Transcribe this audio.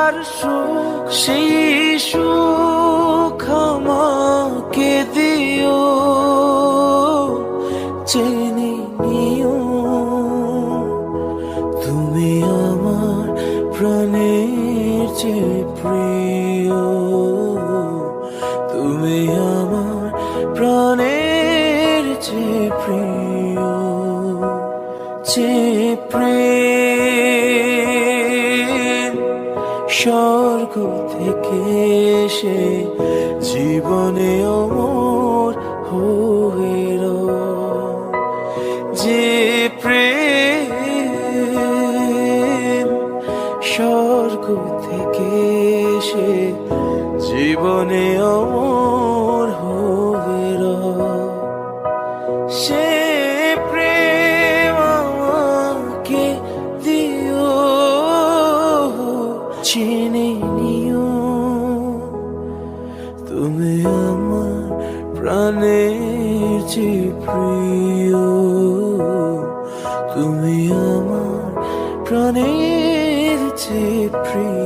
আর সুখ, সেই সুখ আমাকে দিও, জেনে নিও তুমি আমার প্রাণের চেয়ে প্রিয়, তুমি আমার প্রাণের চেয়ে প্রিয়, যে প্রেম স্বর্গ থেকে এসে জীবনে অমর হয়ে রয়, যে প্রেম স্বর্গ থেকে এসে জীবনে অমর হয়ে রয়, সে প্রেম আমাকে দিও, চিনে নিও তুমি আমার প্রাণের চেয়ে প্রিয়, তুমি আমার প্রাণের চেয়ে প্রিয়।